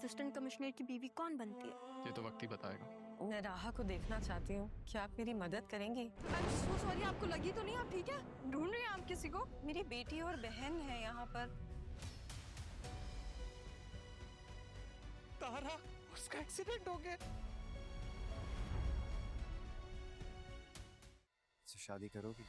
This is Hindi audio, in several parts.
असिस्टेंट कमिश्नर की बीवी कौन बनती है? ये तो वक्त ही बताएगा। मैं राहा को देखना चाहती हूँ, क्या आप मेरी मदद करेंगी? सो सॉरी, आपको लगी तो नहीं? आप ठीक है? ढूंढ रहे हैं आप किसी को? मेरी बेटी और बहन है यहाँ पर। तारा, उसका एक्सीडेंट हो गया। शादी करोगी?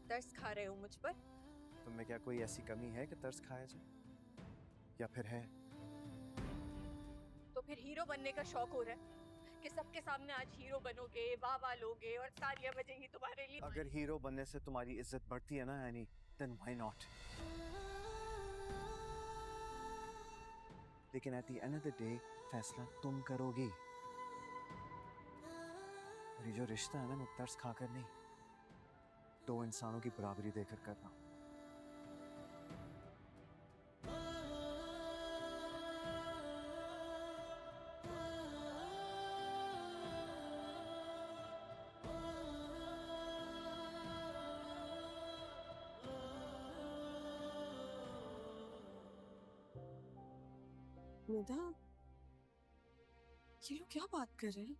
तरस खा रहे हो मुझ पर? तुम में क्या कोई ऐसी कमी है कि तरस खाया जाए, या फिर है? तो फिर हीरो बनने का शौक हो रहा है कि सबके सामने आज हीरो बनोगे, वाह लोगे और तालियां बजेंगी तुम्हारे लिए? अगर हीरो बनने से तुम्हारी इज्जत बढ़ती है ना एनी, देन व्हाई नॉट? लेकिन at the end of the day फैसला तुम करोगी। और ये जो रिश्ता है ना, मैं तरस खाकर नहीं, दो इंसानों की बराबरी देकर कर रहा हूं। निदा, ये लोग क्या बात कर रहे हैं?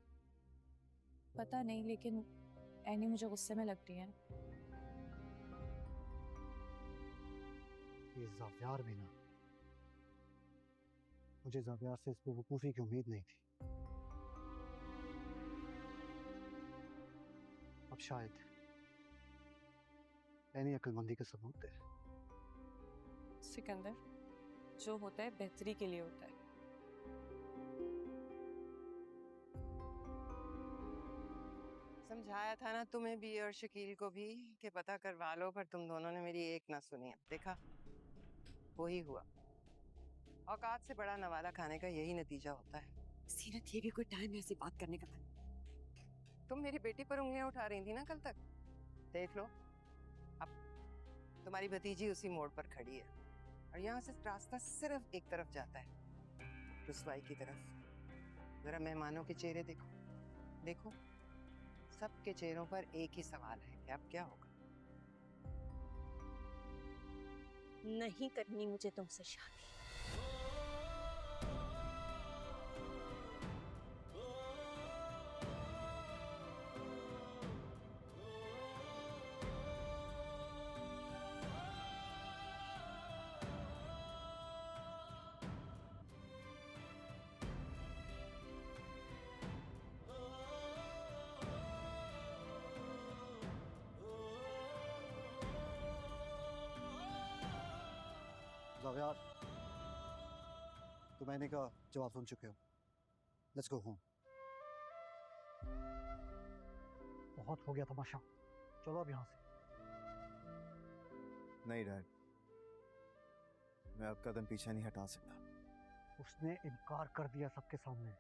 पता नहीं, लेकिन एनी मुझे गुस्से में लग रही है। ये ज़ावियार भी ना, मुझे ज़ावियार से इस बेवकूफ़ी की उम्मीद नहीं थी। अब शायद एनी अक्लमंदी का सबूत है। सिकंदर, जो होता है बेहतरी के लिए होता है। समझाया था ना तुम्हें भी और शकील को भी कि पता करवा लो, पर तुम दोनों ने मेरी एक ना सुनी। देखा, वही हुआ। औकात से बड़ा नवाला खाने का यही नतीजा होता है। सीरत, ये भी कोई टाइम है ऐसी बात करने का? तुम मेरी बेटी पर उंगलियां उठा रही थी ना कल तक। देख लो, अब तुम्हारी भतीजी उसी मोड़ पर खड़ी है और यहाँ से रास्ता सिर्फ एक तरफ जाता है, रुसवाई की तरफ। जरा मेहमानों के चेहरे देखो, देखो, सबके चेहरों पर एक ही सवाल है कि अब क्या होगा। नहीं करनी मुझे तुमसे शादी। ज़ावियार, तो मैंने का जवाब सुन चुके हो। Let's go home. बहुत हो गया तमाशा, चलो अब यहाँ से। नहीं डैड, मैं अब कदम पीछे नहीं हटा सकता। उसने इनकार कर दिया सबके सामने।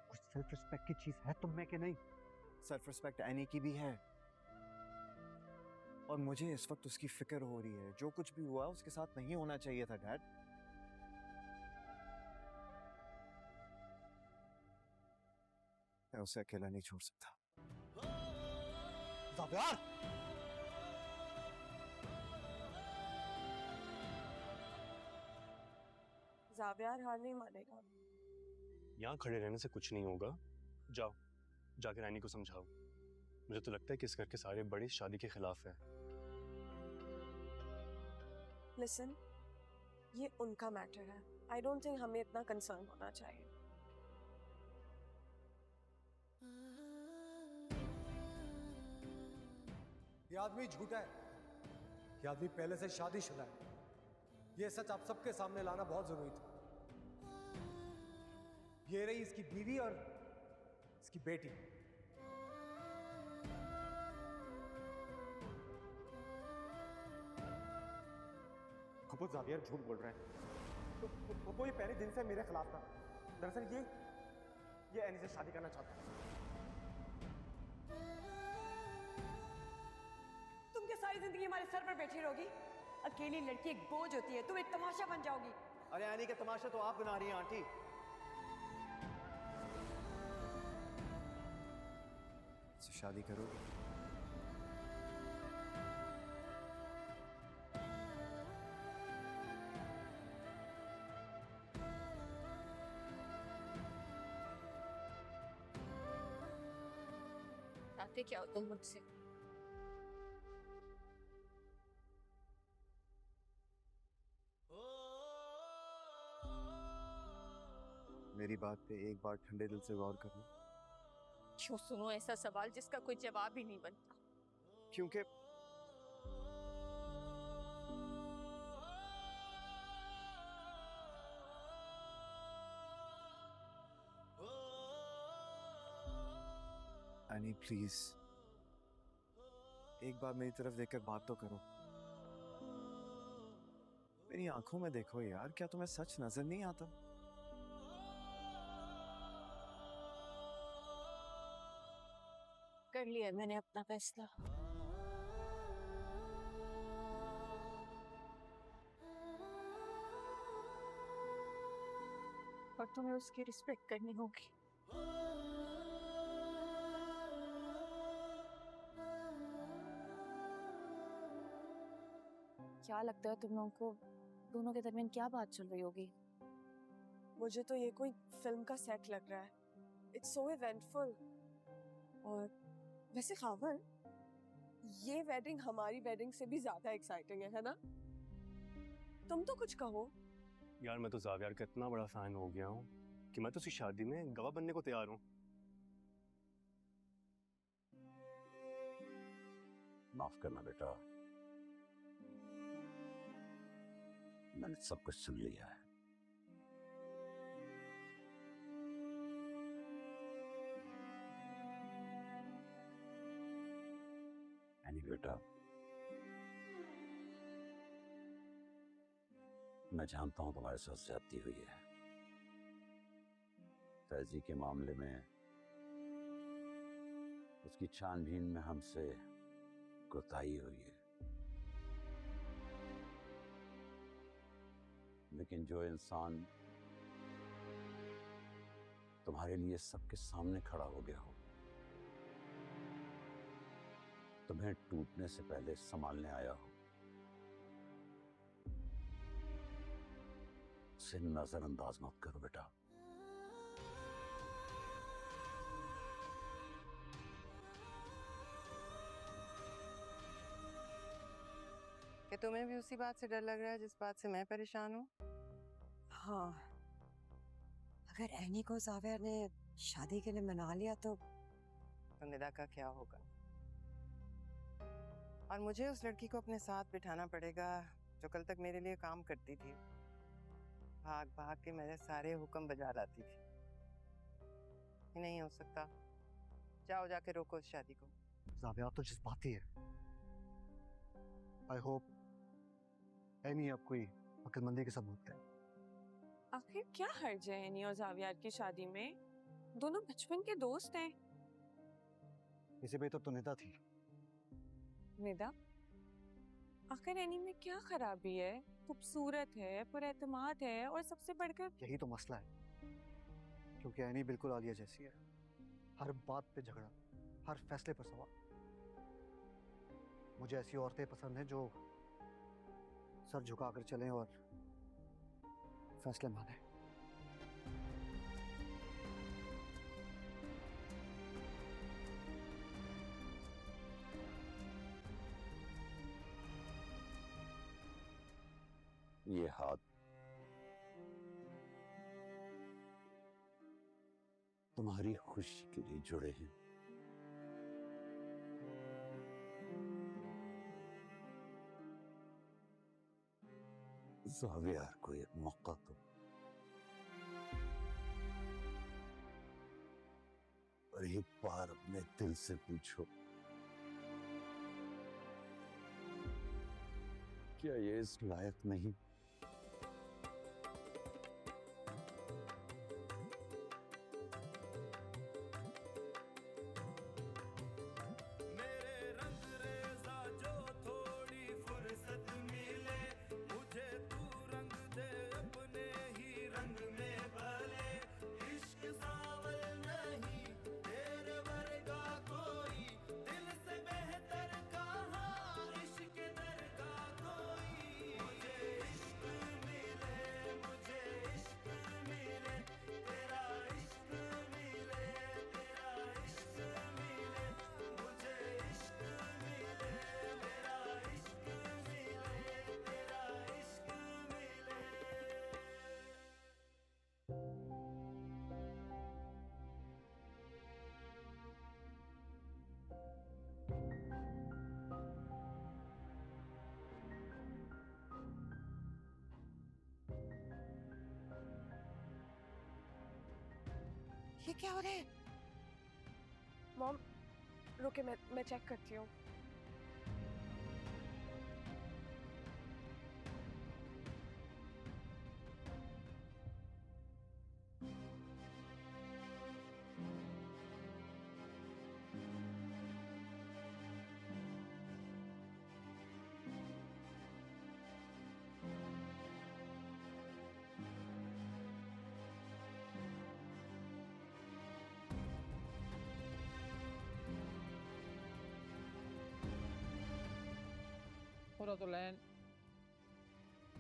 कुछ सेल्फ रिस्पेक्ट की चीज है तुम में कि नहीं? सेल्फ रिस्पेक्ट एनी की भी है, और मुझे इस वक्त उसकी फिक्र हो रही है। जो कुछ भी हुआ उसके साथ नहीं होना चाहिए था डैड। मैं उसे अकेला नहीं छोड़ सकता। ज़ावियार! ज़ावियार हार नहीं मानेगा। यहाँ खड़े रहने से कुछ नहीं होगा। जाओ, जाकर रानी को समझाओ। मुझे तो लगता है कि इस घर के सारे बड़े शादी के खिलाफ है। लिसन, ये उनका मैटर है। आई डोंट थिंक हमें इतना कंसर्न होना चाहिए। ये आदमी झूठा है। ये आदमी पहले से शादीशुदा है। ये सच आप सबके सामने लाना बहुत जरूरी था। ये रही इसकी बीवी और इसकी बेटी। खुद ज़ावियर झूठ बोल रहा है। वो ये पहले दिन से मेरे खिलाफ था। दरअसल ये एनी से शादी करना चाहता है। तुम क्या सारी जिंदगी हमारे सर पर बैठी रहोगी? अकेली लड़की एक बोझ होती है, तुम एक तमाशा बन जाओगी। अरे एनी के तमाशा तो आप बना रही हैं आंटी। से शादी करोगे? चाहते क्या हो तुम मुझसे? मेरी बात पे एक बार ठंडे दिल से गौर कर लो। क्यों सुनो ऐसा सवाल जिसका कोई जवाब ही नहीं बनता? क्योंकि एनी प्लीज एक बार मेरी तरफ देखकर बात तो करो। मेरी आंखों में देखो यार, क्या तुम्हें सच नजर नहीं आता? कर लिया मैंने अपना फैसला। और तुम्हें उसकी रिस्पेक्ट करनी होगी। क्या लगता है तुम लोगों को दोनों के दरमियान क्या बात चल रही होगी? मुझे तो ये कोई फिल्म का सेट लग रहा है। It's so eventful. और वैसे खावर, ये वेडिंग हमारी वेडिंग से भी ज्यादा एक्साइटिंग है ना? तुम तो कुछ कहो। यार मैं तो जावियर का इतना बड़ा फैन हो गया हूँ कि मैं तो उसकी शादी में गवाह बनने को तैयार हूँ। माफ करना बेटा, मैंने सब कुछ सुन लिया है। एनी बेटा, मैं जानता हूं तुम्हारे साथ ज्यादती हुई है। फैजी के मामले में उसकी छानबीन में हमसे कोताही हुई है, लेकिन जो इंसान तुम्हारे लिए सबके सामने खड़ा हो गया हो, तुम्हें टूटने से पहले संभालने आया हो, उसे नजरअंदाज मत करो बेटा। कि तुम्हें भी उसी बात से डर लग रहा है जिस बात से मैं परेशान हूँ? हाँ, अगर एनी को जावियर ने शादी के लिए मना लिया तो निदा का क्या होगा? और मुझे उस लड़की को अपने साथ बिठाना पड़ेगा जो कल तक मेरे लिए काम करती थी, भाग भाग के मेरे सारे हुक्म बजा लाती थी। ये नहीं हो सकता। जाओ जाके रोको उस शादी को। जाविया तो जज्बाती है। आई होप एनी अब कोई अक्लमंदी के साथ बोलते हैं। आखिर क्या हर्ज है एनी और जावियर की शादी में? दोनों बचपन के दोस्त हैं। इसे बेहतर तो निदा थी। निदा? आखिर एनी में क्या खराबी है? खूबसूरत है, पुरएतमाद है, और सबसे बढ़कर यही तो मसला है, क्योंकि एनी बिल्कुल आलिया जैसी है। हर बात पे झगड़ा, हर फैसले पर सवाल। मुझे ऐसी औरतें पसंद हैं जो सर झुकाकर चलें और फैसले माने। ये हाथ तुम्हारी खुशी के लिए जुड़े हैं। जावियर को एक मौका दो और एक बार अपने दिल से पूछो, क्या ये इस लायक नहीं? मेरे रंग रेजा जो थो ये क्या हो रहा है? मॉम रुके, मैं चेक करती हूँ। खुरतुलैन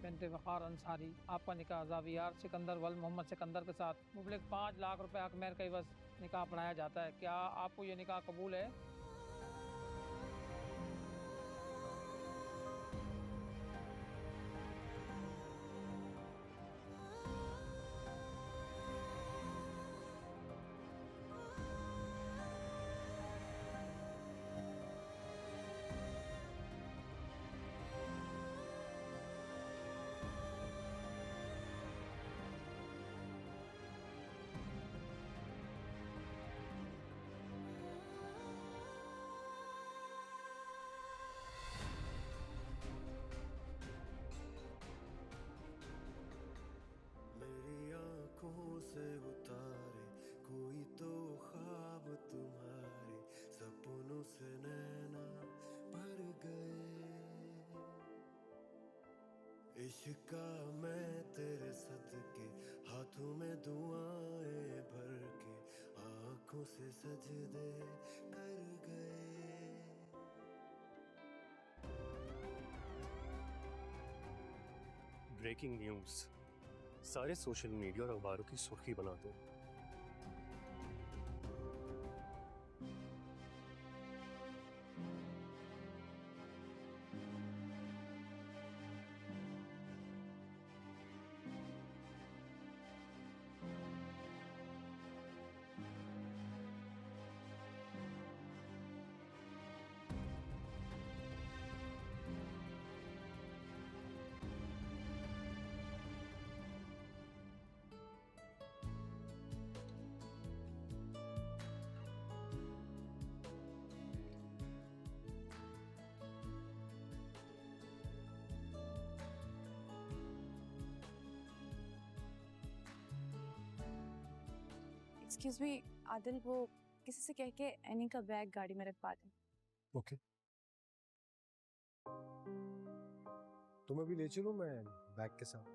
बिन्ते वक़ार अंसारी, आपका निकाह ज़ावियार सिकंदर वल मोहम्मद सिकंदर के साथ मुबलिग 5 लाख रुपए हक मेहर का इवज़ निकाह पढ़ाया जाता है। क्या आपको ये निकाह कबूल है? मेरी आंखों से उतारे कोई तो ख्वाब तुम्हारे, सपनों से नैना भर गए। इश्क का मैं तेरे सदके हाथों में दुआएं भर के, आंखों से सजदे कर गए। ब्रेकिंग न्यूज़ सारे सोशल मीडिया और अखबारों की सुर्खी बना दो। एक्सक्यूज मी आदिल, वो किसी से कह के एनी का बैग गाड़ी में रखवा दें। ओके, तुम्हें भी ले चलूं मैं बैग के साथ?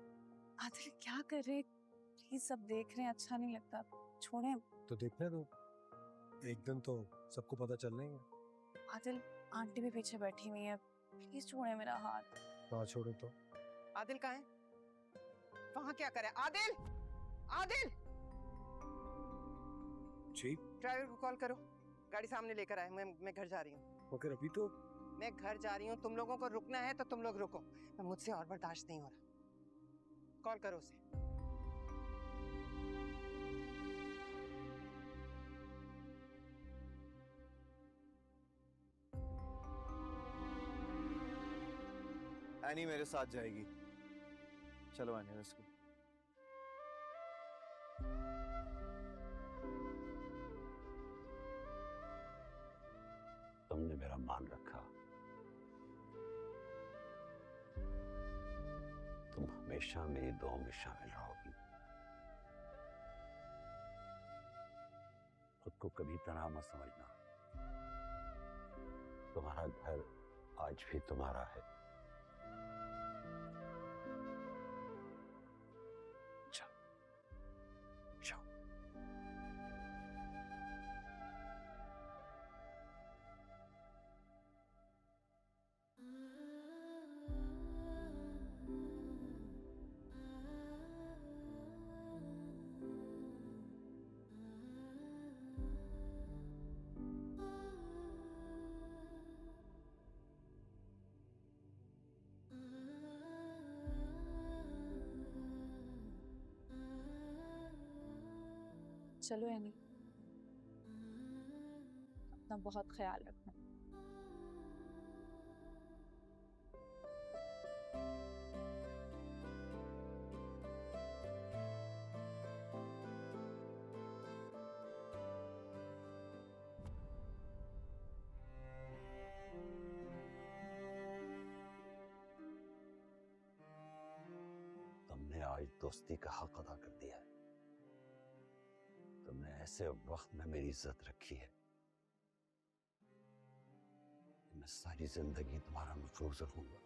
आदिल क्या कर रहे, प्लीज सब देख रहे हैं, अच्छा नहीं लगता, छोड़ें। तो देखने दो, एक दिन तो सबको पता चल ही है। आदिल आंटी भी पीछे बैठी हुई है, प्लीज छोड़े मेरा हाथ। ना छोड़े तो? आदिल कहाँ है? वहाँ क्या करे? आदिल, आदिल! जी? ड्राइवर को कॉल करो, गाड़ी सामने लेकर आए। मैं घर जा रही हूँ। मगर अभी तो मैं घर जा रही हूँ, तुम लोगों को रुकना है तो तुम लोग रुको, मैं मुझसे और बर्दाश्त नहीं हो रहा। कॉल करो उसे। एनी मेरे साथ जाएगी। चलो एनी, लेट्स गो। तुमने मेरा मान रखा, तुम हमेशा मेरी दुआओं में शामिल रहोगी। खुद को कभी तनाव मत समझना, तुम्हारा घर आज भी तुम्हारा है। जाओ जाओ। चलो एनी, अपना बहुत ख्याल रखना। दोस्ती का हक अदा कर दिया है। तुमने ऐसे वक्त में मेरी इज्जत रखी है, मैं सारी जिंदगी तुम्हारा मफरूज रहूंगा।